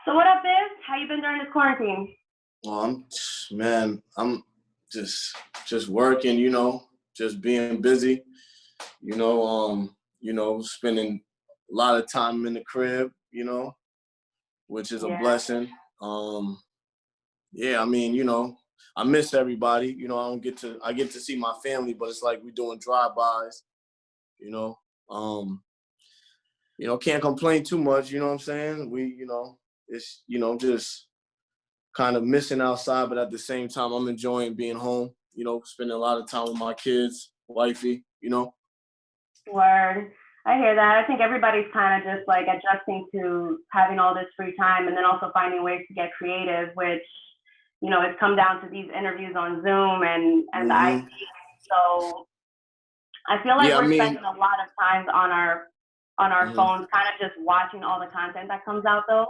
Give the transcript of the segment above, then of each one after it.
So what up, Biz? How you been during this quarantine? Well, I'm just working, just being busy, spending a lot of time in the crib, which is a Yeah. blessing. Yeah, I mean, I miss everybody. I get to see my family, but it's like we're doing drive-bys, you know. Um, can't complain too much, you know what I'm saying? It's, just kind of missing outside, but at the same time, I'm enjoying being home, spending a lot of time with my kids, wifey. Word. I hear that. I think everybody's kind of just like adjusting to having all this free time and then also finding ways to get creative, which, it's come down to these interviews on Zoom and the Mm-hmm. IT. So I feel like Yeah, we're spending a lot of time on our mm-hmm. phones, kind of just watching all the content that comes out though.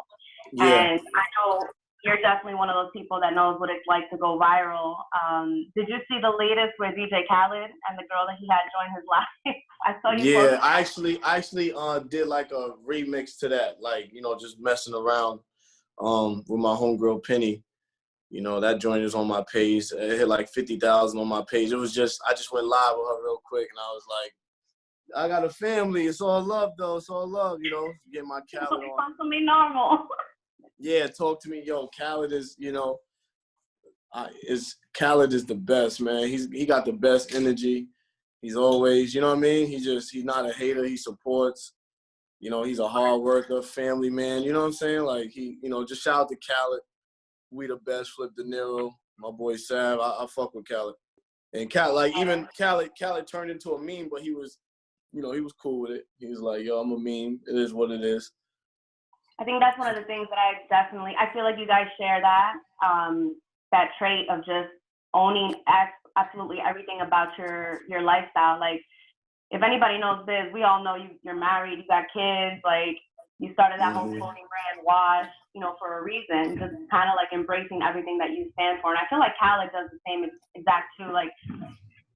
Yeah. And I know you're definitely one of those people that knows what it's like to go viral. Did you see the latest with DJ Khaled and the girl that he had join his live? I saw you. Yeah, I actually did like a remix to that, like, just messing around with my homegirl Penny. That joint is on my page. It hit like 50,000 on my page. I just went live with her real quick, and I was like, I got a family. It's all love, though. It's all love, get my Khaled on. Come to me normal. Yeah, talk to me. Yo, Khaled is, Khaled is the best, man. He got the best energy. He's always, you know what I mean? He's not a hater. He supports. He's a hard worker, family man. You know what I'm saying? Like, just shout out to Khaled. We the best. Flip De Niro. My boy Sav. I fuck with Khaled. And Khaled turned into a meme, but he was cool with it. He was like, yo, I'm a meme. It is what it is. I think that's one of the things that I feel like you guys share that trait of just owning absolutely everything about your lifestyle. Like, if anybody knows Biz, we all know you're married, you got kids, like you started that whole clothing brand Wash, for a reason, just kind of like embracing everything that you stand for. And I feel like Khaled does the same exact too. Like,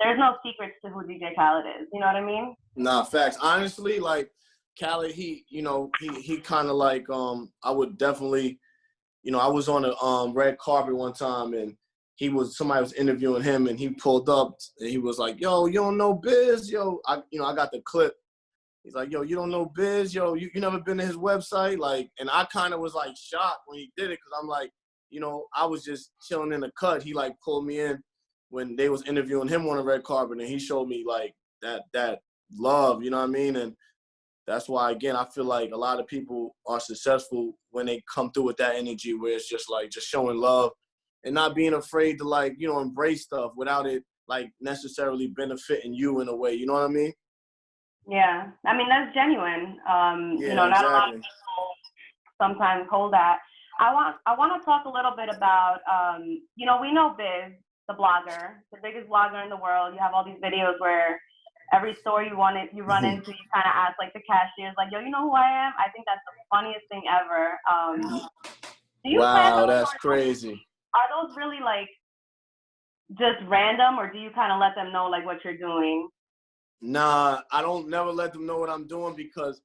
there's no secrets to who DJ Khaled is. You know what I mean? Nah, facts. Honestly, like Khaled, he kind of like, I would definitely, I was on a red carpet one time, and somebody was interviewing him, and he pulled up and he was like, yo, you don't know Biz? Yo, I got the clip. He's like, yo, you don't know Biz? Yo, you never been to his website? Like, and I kind of was like shocked when he did it, because I'm like, I was just chilling in the cut. He like pulled me in when they was interviewing him on the red carpet, and he showed me like that love, you know what I mean? And that's why, again, I feel like a lot of people are successful when they come through with that energy, where it's just like just showing love and not being afraid to, like, embrace stuff without it like necessarily benefiting you in a way. You know what I mean? Yeah, I mean, that's genuine. Yeah, not exactly. a lot of people sometimes hold that. I want to talk a little bit about, we know Biz, the blogger, the biggest blogger in the world. You have all these videos where every store you run into, you kind of ask like the cashiers, like, yo, you know who I am? I think that's the funniest thing ever. Wow, that's crazy. Are those really like just random, or do you kind of let them know like what you're doing? Nah, I don't never let them know what I'm doing, because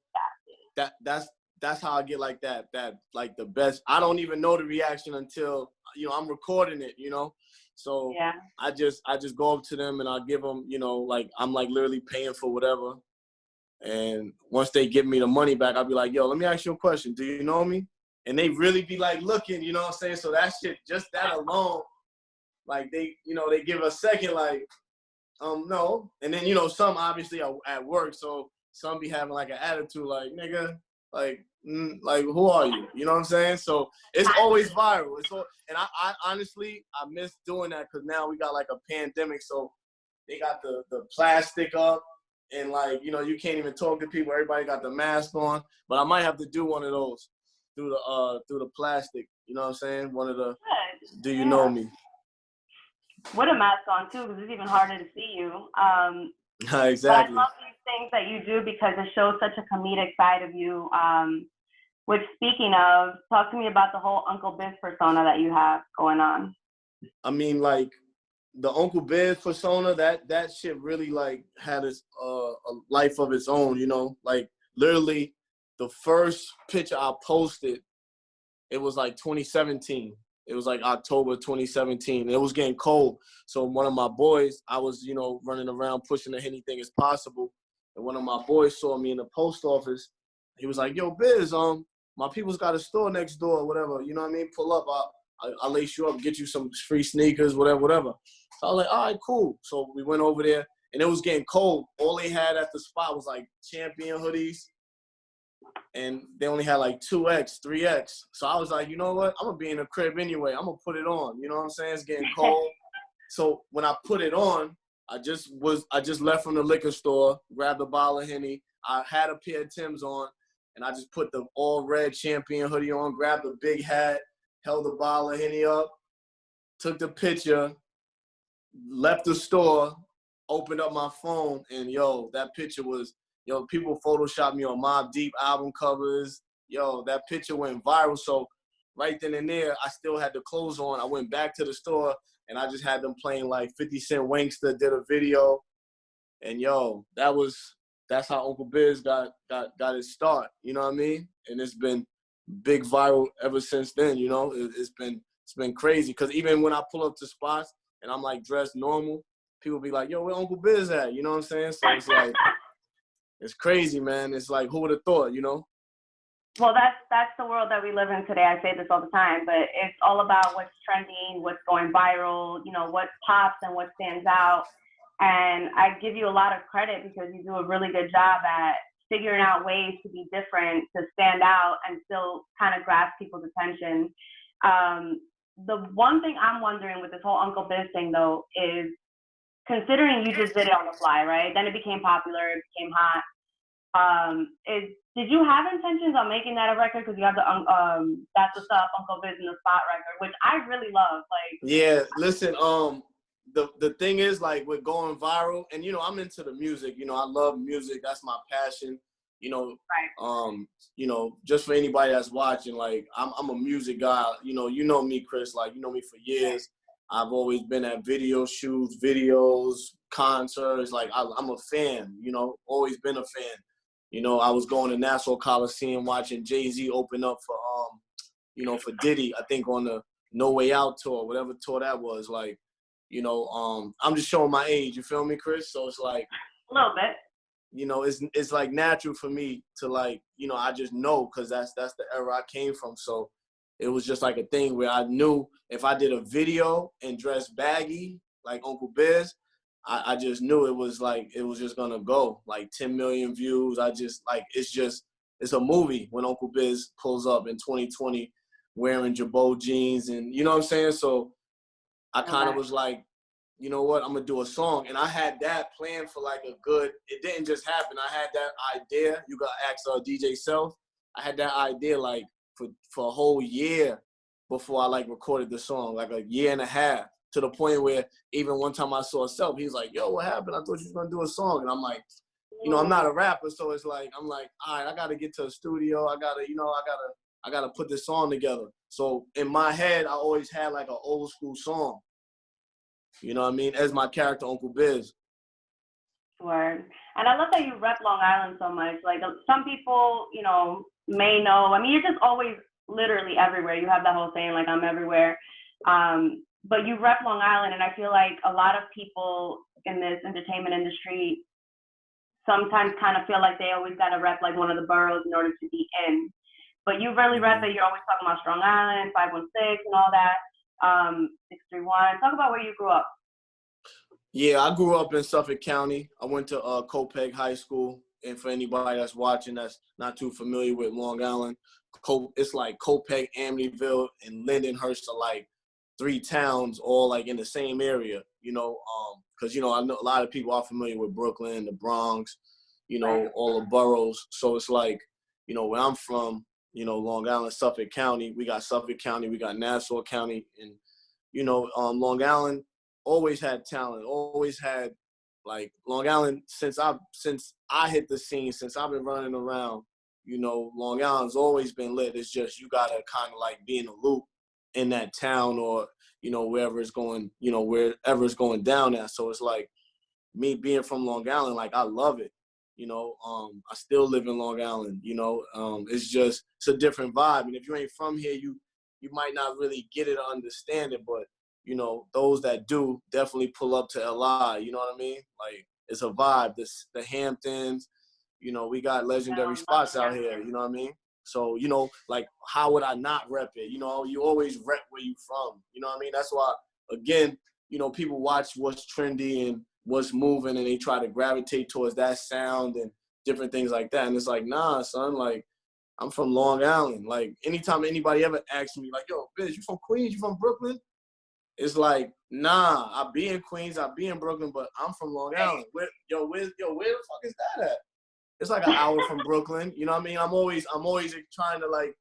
that's how I get like that like the best. I don't even know the reaction until I'm recording it, So yeah. I just go up to them and I give them, like I'm like literally paying for whatever. And once they give me the money back, I'll be like, yo, let me ask you a question. Do you know me? And they really be like looking, you know what I'm saying? So that shit, just that alone, like they give a second, like, no. And then, some obviously are at work, so some be having like an attitude like, nigga, like who are you? You know what I'm saying? So it's always viral. And I honestly, I miss doing that, because now we got like a pandemic, so they got the plastic up, and like, you can't even talk to people. Everybody got the mask on. But I might have to do one of those through the plastic. You know what I'm saying? One of the do you know me? With a mask on too, because it's even harder to see you. Exactly. But I love these things that you do because it shows such a comedic side of you. Which, speaking of, talk to me about the whole Uncle Biz persona that you have going on. I mean, like, the Uncle Biz persona, that shit really like had a life of its own, Like, literally, the first picture I posted, it was like 2017. It was like October 2017. It was getting cold. So one of my boys, I was, you know, running around pushing anything as possible. And one of my boys saw me in the post office. He was like, yo, Biz, my people's got a store next door or whatever. You know what I mean? Pull up. I'll lace you up, get you some free sneakers, whatever. So I was like, all right, cool. So we went over there, and it was getting cold. All they had at the spot was like Champion hoodies, and they only had like 2X, 3X. So I was like, you know what? I'm going to be in the crib anyway. I'm going to put it on. You know what I'm saying? It's getting cold. So when I put it on, I just left from the liquor store, grabbed a bottle of Henny. I had a pair of Timbs on, and I just put the all red Champion hoodie on, grabbed a big hat, held the bottle of Henny up, took the picture, left the store, opened up my phone, and yo, that picture was, yo, people photoshopped me on Mobb Deep album covers. Yo, that picture went viral. So right then and there, I still had the clothes on. I went back to the store, and I just had them playing like 50 Cent Wanksta did a video. And yo, that's how Uncle Biz got his start. You know what I mean? And it's been big viral ever since then. You know, it's been crazy. Cause even when I pull up to spots and I'm like dressed normal, people be like, yo, where Uncle Biz at? You know what I'm saying? So it's like, it's crazy, man. It's like, who would have thought, you know? Well, that's the world that we live in today. I say this all the time, but it's all about what's trending, what's going viral, you know, what pops and what stands out. And I give you a lot of credit because you do a really good job at figuring out ways to be different, to stand out, and still kind of grasp people's attention. The one thing I'm wondering with this whole Uncle Biz thing, though, is considering you just did it on the fly, right? Then it became popular, it became hot. Did you have intentions on making that a record? Because you have the That's What's Up, Uncle Biz in the Spot record, which I really love. Like, yeah, listen, the thing is, like, with going viral, and you know, I'm into the music. You know, I love music. That's my passion. You know, right. You know, just for anybody that's watching, like, I'm a music guy. You know me, Chris. Like, you know me for years. I've always been at video shoots, videos, concerts. Like, I'm a fan. You know, always been a fan. You know, I was going to Nassau Coliseum watching Jay-Z open up for you know, for Diddy. I think on the No Way Out tour, whatever tour that was. Like, you know, I'm just showing my age. You feel me, Chris? So it's like a little bit. You know, it's like natural for me to, like, you know, I just know because that's the era I came from. So it was just like a thing where I knew if I did a video and dressed baggy like Uncle Biz, I just knew it was just gonna go like 10 million views. I just like it's a movie when Uncle Biz pulls up in 2020 wearing Jabot jeans, and you know what I'm saying. So I kind of was like, you know what, I'm gonna do a song. And I had that planned for like it didn't just happen. I had that idea. You got to ask DJ Self. I had that idea like for a whole year before I like recorded the song, like a year and a half, to the point where even one time I saw Self, he's like, yo, what happened? I thought you was gonna do a song. And I'm like, you know, I'm not a rapper, so it's like, I'm like, all right, I gotta get to the studio. I gotta put this song together. So in my head, I always had like an old school song. You know what I mean? As my character, Uncle Biz. Word. And I love that you rep Long Island so much. Like, some people, you know, may know. I mean, you're just always literally everywhere. You have that whole saying, like, I'm everywhere. But you rep Long Island, and I feel like a lot of people in this entertainment industry sometimes kind of feel like they always got to rep like one of the boroughs in order to be in. But you really rep it. You're always talking about Strong Island, 516, and all that. 631. Talk about where you grew up. Yeah, I grew up in Suffolk County. I went to Copeg High School. And for anybody that's watching that's not too familiar with Long Island, it's like Copeg, Amityville, and Lindenhurst are like 3 towns all like in the same area, you know, because, you know, I know a lot of people are familiar with Brooklyn, the Bronx, you know, all the boroughs. So it's like, you know, where I'm from, you know, Long Island, Suffolk County, we got Suffolk County, we got Nassau County, and, you know, Long Island always had talent, always had, like, Long Island, since I hit the scene, since I've been running around, you know, Long Island's always been lit. It's just you got to kind of, like, be in a loop in that town or, you know, wherever it's going down at. So it's like, me being from Long Island, like, I love it. You know, I still live in Long Island. You know, it's a different vibe. And if you ain't from here, you might not really get it or understand it. But you know, those that do definitely pull up to LI. You know what I mean? Like it's a vibe. The Hamptons. You know, we got legendary spots out here. You know what I mean? So, you know, like, how would I not rep it? You know, you always rep where you from. You know what I mean? That's why, again, you know, people watch what's trendy and what's moving, and they try to gravitate towards that sound and different things like that. And it's like, nah, son, like, I'm from Long Island. Like, anytime anybody ever asks me, like, yo, Biz, you from Queens? You from Brooklyn? It's like, nah, I be in Queens, I be in Brooklyn, but I'm from Long Island. Where the fuck is that at? It's like an hour from Brooklyn. You know what I mean? I'm always trying to like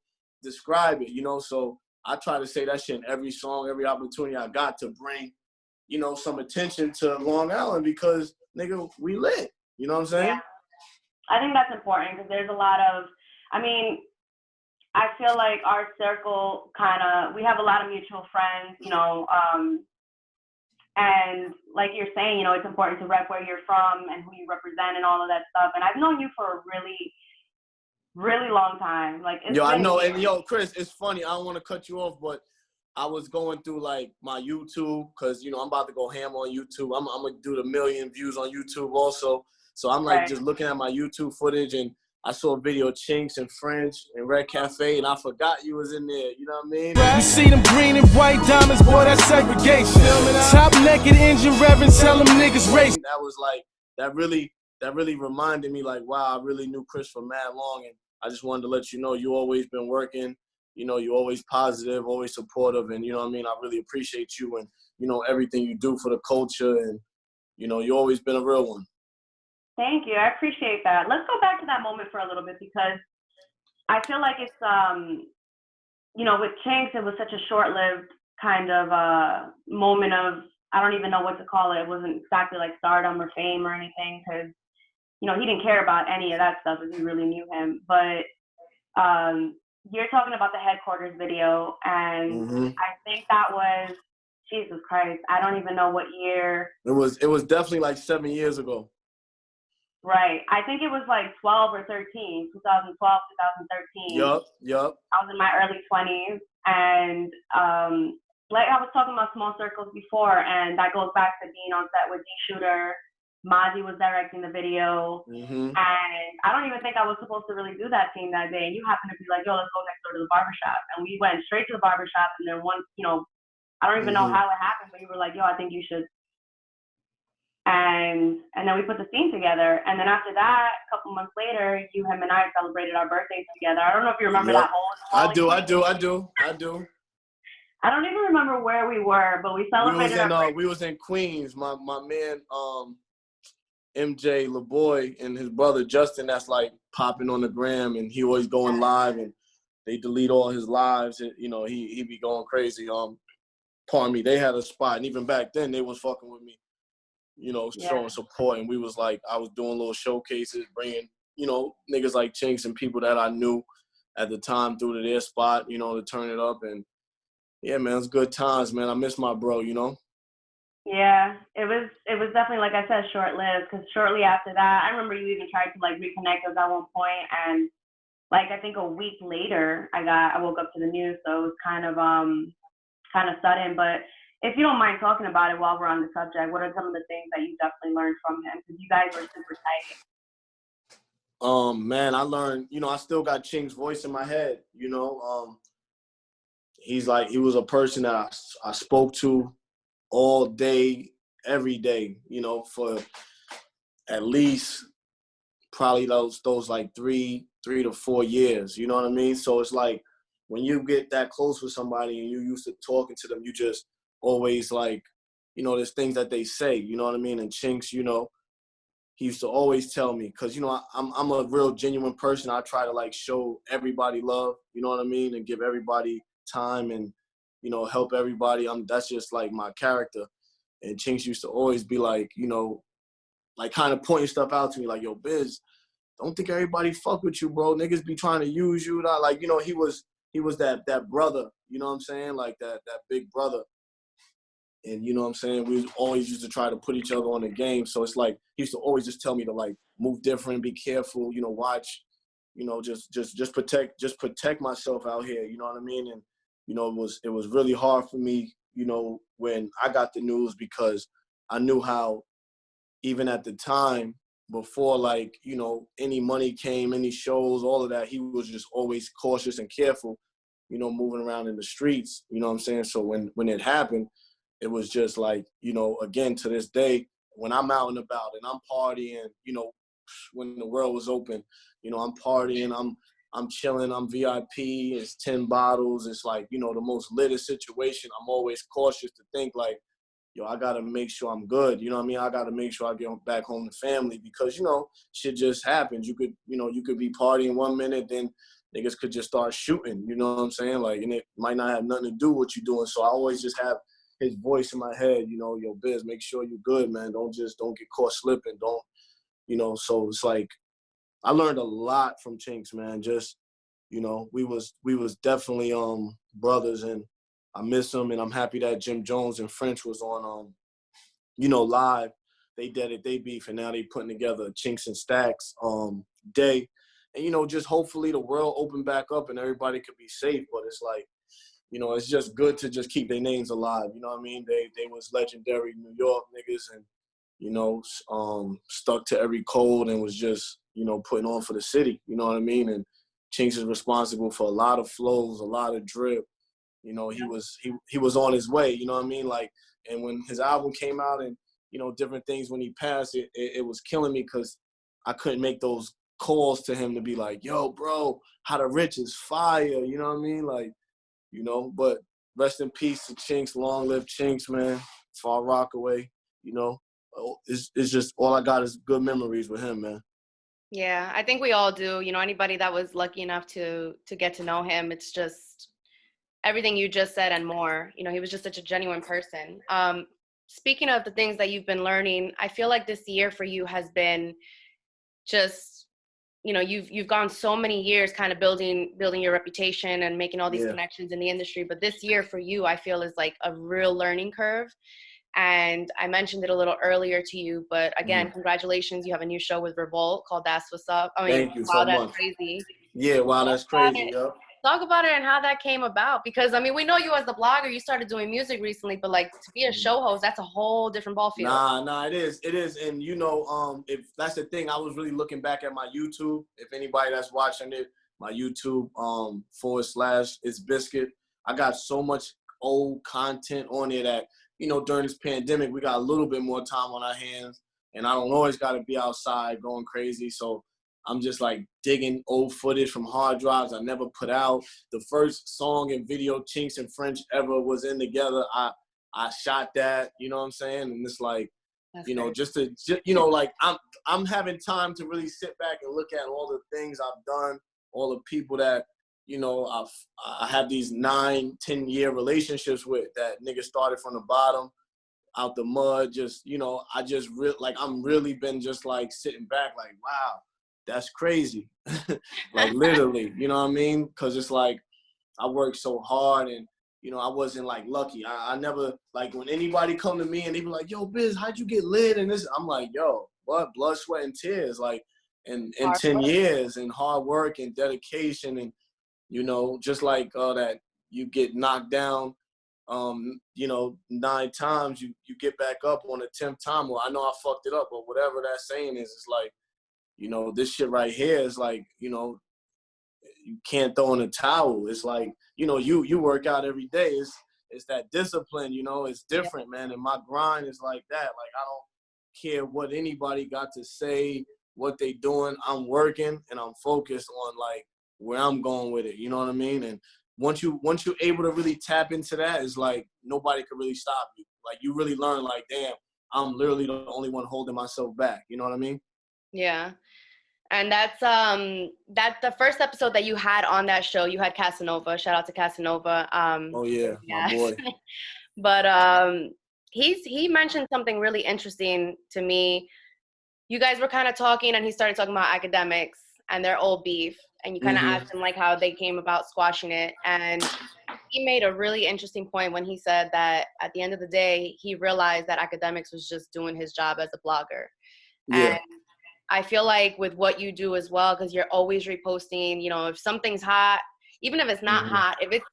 describe it, you know? So I try to say that shit in every song, every opportunity I got to bring, you know, some attention to Long Island because, nigga, we lit. You know what I'm saying? Yeah. I think that's important because there's a lot of, I mean, I feel like our circle we have a lot of mutual friends, you know, and like you're saying, you know, it's important to rep where you're from and who you represent and all of that stuff. And I've known you for a really, really long time. Like, I know. And yo, Chris, it's funny. I don't want to cut you off, but I was going through like my YouTube because, you know, I'm about to go ham on YouTube. I'm going to do the 1 million views on YouTube also. So I'm like just looking at my YouTube footage, and I saw a video of Chinks and French and Red Cafe, and I forgot you was in there. You know what I mean? You see them green and white diamonds, boy, that's segregation. Top naked engine revving, tell them niggas race. That was like, that really reminded me like, wow, I really knew Chris for mad long, and I just wanted to let you know you always been working. You know, you're always positive, always supportive, and you know what I mean? I really appreciate you and, you know, everything you do for the culture, and, you know, you always been a real one. Thank you. I appreciate that. Let's go back to that moment for a little bit because I feel like it's, you know, with Chinks, it was such a short-lived kind of moment of, I don't even know what to call it. It wasn't exactly like stardom or fame or anything because, you know, he didn't care about any of that stuff if you really knew him. But you're talking about the headquarters video, and I think that was, Jesus Christ, I don't even know what year. It was definitely like 7 years ago. Right. I think it was like 12 or 13, 2012, 2013. Yup. I was in my early 20s. And like I was talking about small circles before, and that goes back to being on set with D-Shooter. Mozzie was directing the video. And I don't even think I was supposed to really do that scene that day. And you happened to be like, yo, let's go next door to the barbershop. And we went straight to the barbershop. And then once, you know, I don't even know how it happened, but you were like, yo, I think you should. And then we put the scene together. And then after that, a couple months later, him and I celebrated our birthdays together. I don't know if you remember that whole. I do. I don't even remember where we were, but we celebrated. We was in Queens. My man, MJ LeBoy and his brother Justin. That's like popping on the gram, and he always going live, and they delete all his lives. And, you know, he be going crazy. Pardon me. They had a spot, and even back then, they was fucking with me. You know, showing support, and we was like, I was doing little showcases, bringing, you know, niggas like Chinks and people that I knew at the time through to their spot, you know, to turn it up. And yeah, man, it's good times, man. I miss my bro, you know. Yeah, it was definitely, like I said, short-lived, because shortly after that, I remember you even tried to like reconnect us at one point, and like I think a week later, I woke up to the news, so it was kind of sudden, but. If you don't mind talking about it while we're on the subject, what are some of the things that you definitely learned from him? Because you guys were super tight. Man, I learned, you know, I still got Ching's voice in my head, you know. He was a person that I spoke to all day, every day, you know, for at least probably those like 3 to 4 years, you know what I mean? So it's like when you get that close with somebody and you used to talking to them, you just always like, you know, there's things that they say, you know what I mean? And Chinks, you know, he used to always tell me, because, you know, I'm a real genuine person. I try to like show everybody love, you know what I mean? And give everybody time and, you know, help everybody. That's just like my character. And Chinks used to always be like, you know, like kind of pointing stuff out to me like, yo, Biz, don't think everybody fuck with you, bro. Niggas be trying to use you. Like, you know, he was that brother, you know what I'm saying? Like that big brother. you know what I'm saying, we always used to try to put each other on the game. So it's like he used to always just tell me to like move different, be careful, you know, watch, you know, just protect myself out here, you know what I mean? And you know, it was really hard for me, you know, when I got the news, because I knew how, even at the time, before, like, you know, any money came, any shows, all of that, he was just always cautious and careful, you know, moving around in the streets, you know what I'm saying? So when it happened, it was just like, you know, again, to this day, when I'm out and about and I'm partying, you know, when the world was open, you know, I'm partying, I'm chilling, I'm VIP, it's 10 bottles, it's like, you know, the most littest situation. I'm always cautious to think like, yo, I gotta make sure I'm good. You know what I mean? I gotta make sure I get back home to family, because, you know, shit just happens. You could be partying 1 minute, then niggas could just start shooting, you know what I'm saying? Like, and it might not have nothing to do with what you're doing. So I always just have his voice in my head, you know, yo, Biz, make sure you're good, man. Don't get caught slipping. Don't, you know, so it's like, I learned a lot from Chinks, man. Just, you know, we was definitely brothers, and I miss him, and I'm happy that Jim Jones and French was on you know, live. They did they beef, and now they putting together a Chinks and Stacks day. And, you know, just hopefully the world open back up and everybody could be safe. But it's like, you know, it's just good to just keep their names alive. You know what I mean? They was legendary New York niggas, and, you know, stuck to every code and was just, you know, putting on for the city. You know what I mean? And Chinks is responsible for a lot of flows, a lot of drip. You know, he was on his way. You know what I mean? Like, and when his album came out and, you know, different things, when he passed, it was killing me, because I couldn't make those calls to him to be like, yo, bro, How the Rich is fire. You know what I mean? Like, you know, but rest in peace to Chinks. Long live Chinks, man. Far Rockaway, you know. It's just, all I got is good memories with him, man. Yeah, I think we all do. You know, anybody that was lucky enough to get to know him, it's just everything you just said and more. You know, he was just such a genuine person. Speaking of the things that you've been learning, I feel like this year for you has been just, you know, you've gone so many years kind of building your reputation and making all these connections in the industry. But this year for you, I feel, is like a real learning curve. And I mentioned it a little earlier to you, but again, congratulations. You have a new show with Revolt called That's What's Up. I mean, Thank you wow, so that's much. crazy. Yeah, wow, that's crazy, yo. Talk about it and how that came about, because I mean, we know you as the blogger, you started doing music recently, but like to be a show host, that's a whole different ball field. Nah, it is. And you know, if that's the thing, I was really looking back at my YouTube. If anybody that's watching it, my YouTube / Itsbizkit, I got so much old content on it that, you know, during this pandemic, we got a little bit more time on our hands, and I don't always got to be outside going crazy. So I'm just like digging old footage from hard drives I never put out. The first song and video Chinks and French ever was in together, I shot that, you know what I'm saying? And it's like, that's, you know, you know, like I'm having time to really sit back and look at all the things I've done, all the people that, you know, I have these 9-10 year relationships with, that niggas started from the bottom, out the mud, just, you know, I'm really been just like sitting back like, wow, that's crazy. Like literally, you know what I mean? Cause it's like, I worked so hard, and, you know, I wasn't like lucky. I never, like, when anybody come to me and they be like, yo, Biz, how'd you get lit? And this, I'm like, yo, what? Blood, sweat, and tears. Like, and 10 years, and hard work and dedication, and, you know, just like that you get knocked down, you know, 9 times, you get back up on the 10th time. Well, I know I fucked it up, but whatever that saying is, it's like, you know, this shit right here is like, you know, you can't throw in a towel. It's like, you know, you work out every day. It's that discipline, you know, it's different, man. And my grind is like that. Like, I don't care what anybody got to say, what they doing. I'm working, and I'm focused on like where I'm going with it. You know what I mean? And once you're able to really tap into that, it's like nobody could really stop you. Like, you really learn, like, damn, I'm literally the only one holding myself back. You know what I mean? Yeah. And that's the first episode that you had on that show. You had Casanova. Shout out to Casanova. Oh yeah, my boy. But he mentioned something really interesting to me. You guys were kind of talking, and he started talking about academics and their old beef, and you kind of asked him like how they came about squashing it. And he made a really interesting point when he said that at the end of the day, he realized that academics was just doing his job as a blogger. Yeah. And I feel like with what you do as well, because you're always reposting, you know, if something's hot, even if it's not hot, if it's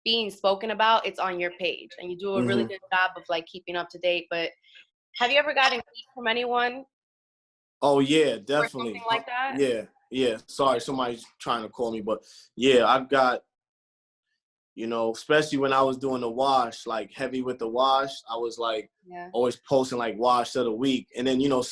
being spoken about, it's on your page. And you do a really good job of like keeping up to date. But have you ever gotten heat from anyone Oh yeah, or definitely. something like that? Yeah. Sorry, somebody's trying to call me, but yeah, I've got, you know, especially when I was doing the wash, like heavy with the wash, I was like always posting like wash of the week. And then, you know,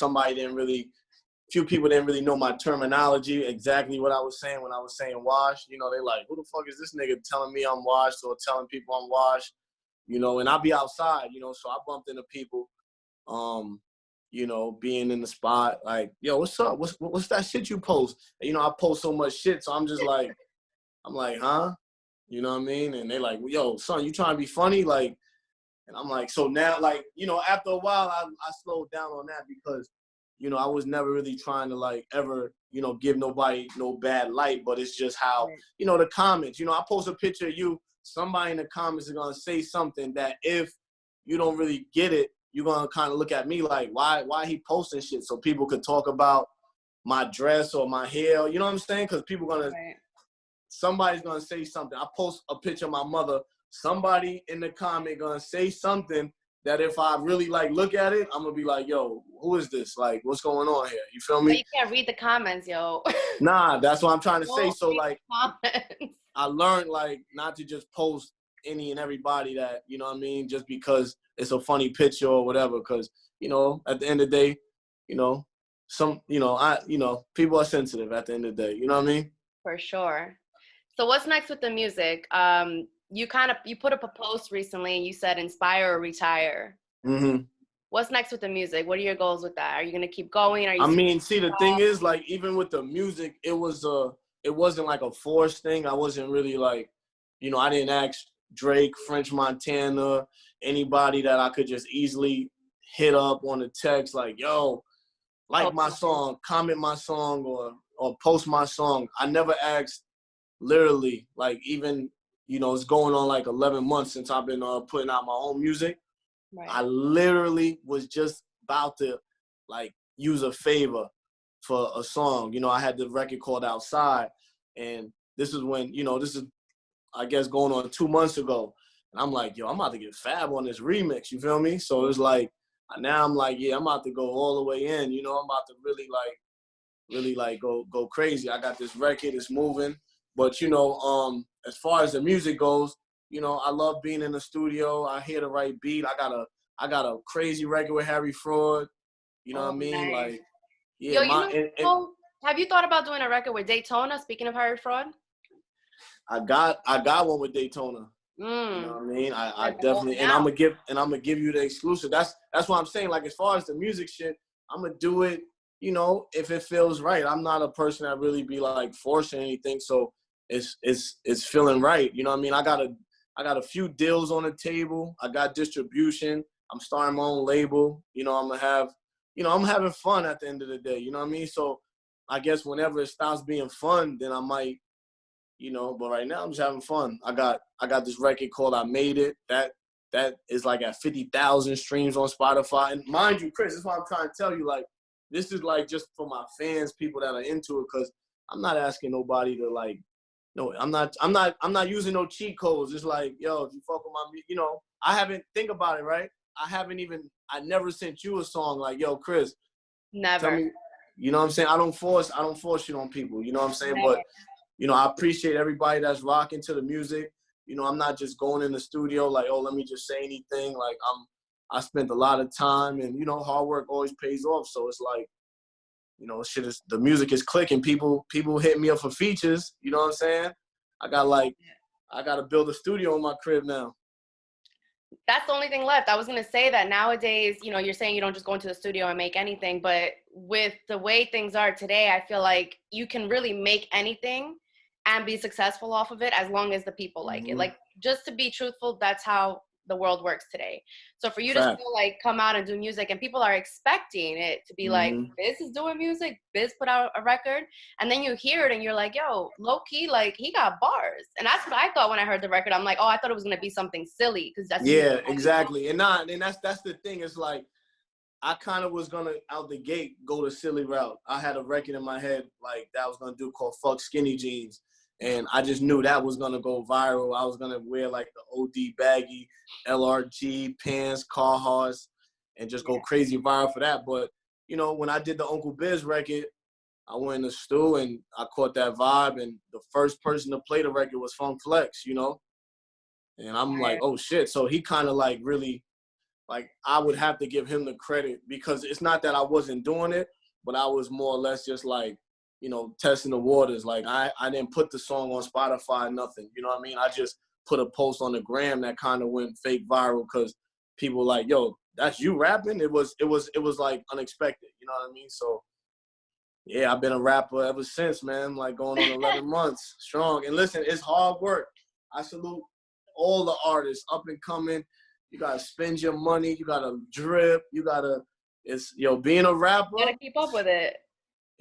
few people didn't really know my terminology, exactly what I was saying when I was saying wash. You know, they like, who the fuck is this nigga telling me I'm washed or telling people I'm washed? You know, and I'll be outside, you know, so I bumped into people, you know, being in the spot, like, yo, what's up? What's that shit you post? And, you know, I post so much shit, so I'm like, huh? You know what I mean? And they like, yo, son, you trying to be funny? Like, and I'm like, so now, like, you know, after a while, I slowed down on that because, you know, I was never really trying to like ever, you know, give nobody no bad light, but it's just how, you know, the comments, you know, I post a picture of you, somebody in the comments is going to say something that if you don't really get it, you're going to kind of look at me like, why he posting shit? So people could talk about my dress or my hair, you know what I'm saying? Because people going to, somebody's going to say something. I post a picture of my mother, somebody in the comment going to say something that if I really like look at it, I'm gonna be like, yo, who is this? Like, what's going on here? You feel me? But you can't read the comments, yo. Nah, that's what I'm trying to say. So like, Comments. I learned like not to just post any and everybody that, you know what I mean, just because it's a funny picture or whatever. Cause, you know, at the end of the day, you know, people are sensitive at the end of the day. You know what I mean? For sure. So what's next with the music? You put up a post recently and you said inspire or retire. What's next with the music? What are your goals with that? Are you gonna keep going? The thing is, like, even with the music, it wasn't like a forced thing. I wasn't really like, you know, I didn't ask Drake, French Montana, anybody that I could just easily hit up on the text like, yo, like my song, comment my song, or post my song. I never asked, literally, like, even, you know, it's going on like 11 months since I've been putting out my own music. Right. I literally was just about to like use a favor for a song. You know, I had the record called Outside, and this is when, you know, this is, I guess, going on 2 months ago. And I'm like, yo, I'm about to get Fab on this remix. You feel me? So it's like, now I'm like, yeah, I'm about to go all the way in. You know, I'm about to really go crazy. I got this record, it's moving. But, you know, as far as the music goes, you know, I love being in the studio. I hear the right beat. I got a crazy record with Harry Fraud. You know what I mean? Nice. Like, yeah. Have you thought about doing a record with Daytona? Speaking of Harry Fraud, I got one with Daytona. You know what I mean? I definitely, and I'm gonna give you the exclusive. That's what I'm saying. Like, as far as the music shit, I'm gonna do it, you know, if it feels right. I'm not a person that really be like forcing anything. So it's feeling right. You know what I mean? I got a few deals on the table. I got distribution. I'm starting my own label. You know, I'm having fun at the end of the day. You know what I mean? So I guess whenever it stops being fun, then I might, you know, but right now I'm just having fun. I got this record called I Made It. That is like at 50,000 streams on Spotify. And mind you, Chris, that's why I'm trying to tell you, like, this is like just for my fans, people that are into it, because I'm not asking nobody to like, no, I'm not using no cheat codes. It's like, yo, if you fuck with my, you know, think about it, right? I never sent you a song like, yo, Chris. Never. Tell me, you know what I'm saying? I don't force shit on people, you know what I'm saying? Never. But, you know, I appreciate everybody that's rocking to the music. You know, I'm not just going in the studio like, oh, let me just say anything. Like, I spent a lot of time, and, you know, hard work always pays off. So it's like, you know, the music is clicking. People hit me up for features. You know what I'm saying? I got to build a studio in my crib now. That's the only thing left. I was going to say that nowadays, you know, you're saying you don't just go into the studio and make anything, but with the way things are today, I feel like you can really make anything and be successful off of it as long as the people like it. Like, just to be truthful, that's how the world works today. So for you to Fact. still like come out and do music, and people are expecting it to be like, Biz is doing music, Biz put out a record, and then you hear it and you're like, yo, low key, like he got bars. And that's what I thought when I heard the record. I'm like, oh, I thought it was gonna be something silly because that's exactly. And that's the thing. It's like I kind of was gonna out the gate go the silly route. I had a record in my head like that I was gonna do called "Fuck Skinny Jeans." And I just knew that was going to go viral. I was going to wear like the OD baggy, LRG, pants, Carhartts, and just go crazy viral for that. But, you know, when I did the Uncle Biz record, I went in the stew and I caught that vibe. And the first person to play the record was Funk Flex, you know. And I'm like, oh, shit. So he kind of like really, like I would have to give him the credit because it's not that I wasn't doing it, but I was more or less just like, you know, testing the waters. Like I didn't put the song on Spotify, nothing. You know what I mean? I just put a post on the gram that kind of went fake viral because people were like, yo, that's you rapping? It was like unexpected. You know what I mean? So yeah, I've been a rapper ever since, man. Like going on 11 months strong. And listen, it's hard work. I salute all the artists up and coming. You gotta spend your money. You gotta drip. You gotta, being a rapper. You gotta keep up with it.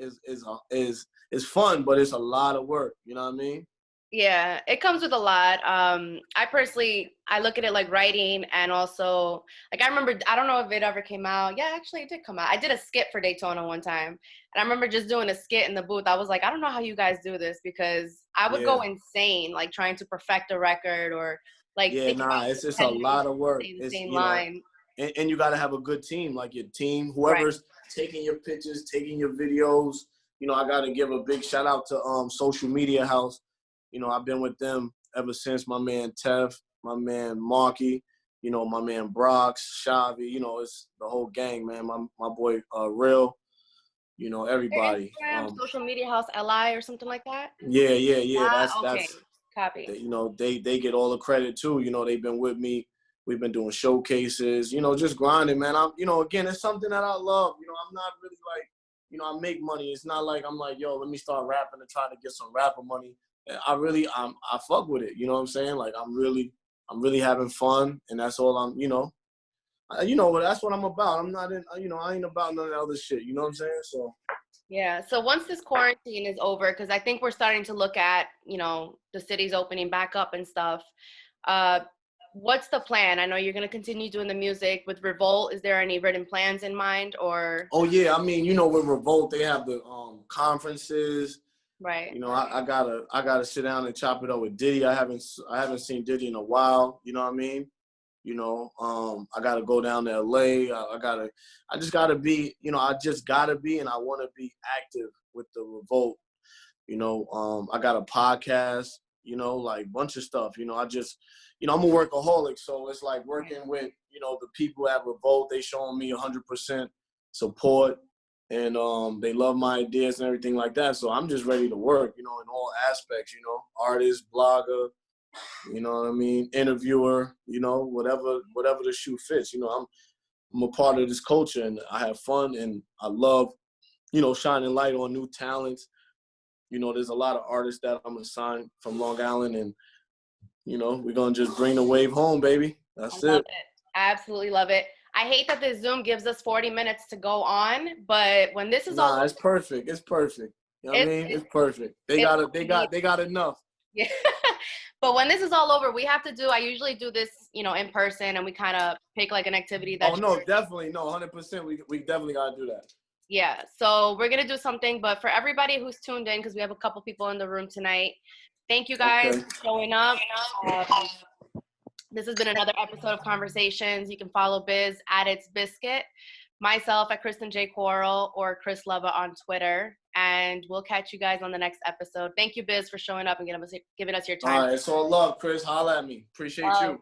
Is fun, but it's a lot of work. You know what I mean? Yeah, it comes with a lot. I look at it like writing, and also like I remember, I don't know if it ever came out. Yeah, actually it did come out. I did a skit for Daytona one time, and I remember just doing a skit in the booth. I was like, I don't know how you guys do this because I would go insane like trying to perfect a record or like it's a lot of work. It's same line. And you got to have a good team, like your team, whoever's taking your pictures, taking your videos. You know, I got to give a big shout out to Social Media House. You know, I've been with them ever since. My man Tev, my man Marky, you know, my man Brox, Shavi, you know, it's the whole gang, man. My boy Real, you know, everybody. Social Media House LI or something like that? Yeah. That's copy. You know, they get all the credit too. You know, they've been with me. We've been doing showcases, you know, just grinding, man. You know, again, it's something that I love. You know, I'm not really like, you know, I make money. It's not like I'm like, yo, let me start rapping and try to get some rapper money. I fuck with it. You know what I'm saying? Like, I'm really having fun, and that's all I'm, you know, that's what I'm about. I'm not I ain't about none of that other shit. You know what I'm saying? So. Yeah. So once this quarantine is over, because I think we're starting to look at, you know, the cities opening back up and stuff. What's the plan? I know you're going to continue doing the music with Revolt. Is there any written plans in mind or? Oh yeah. I mean, you know, with Revolt, they have the conferences. Right. You know, I gotta sit down and chop it up with Diddy. I haven't seen Diddy in a while. You know what I mean? You know, I gotta go down to LA. I just gotta be, you know, and I want to be active with the Revolt. You know, I got a podcast. You know, like bunch of stuff. You know, I'm a workaholic, so it's like working with, you know, the people at Revolt. They showing me 100% support, and they love my ideas and everything like that. So I'm just ready to work, you know, in all aspects. You know, artist, blogger, you know what I mean, interviewer, you know, whatever the shoe fits. You know, I'm a part of this culture, and I have fun, and I love, you know, shining light on new talents. You know, there's a lot of artists that I'm assigned from Long Island, and, you know, we're going to just bring the wave home, baby. That's it. I love it. I absolutely love it. I hate that the Zoom gives us 40 minutes to go on, but when this is all... it's perfect. It's perfect. You know what I mean? It's perfect. They got enough. Yeah. But when this is all over, we have to do, I usually do this, you know, in person, and we kind of pick like an activity that... Oh, no, definitely. No, 100%. We definitely got to do that. Yeah, so we're going to do something, but for everybody who's tuned in, because we have a couple people in the room tonight, thank you guys for showing up. This has been another episode of Konversations. You can follow Biz at Itsbizkit, myself at Kristin J. Quarrel, or Chris Leva on Twitter, and we'll catch you guys on the next episode. Thank you, Biz, for showing up and giving us your time. All right, it's all love, Chris. Holla at me. Appreciate you.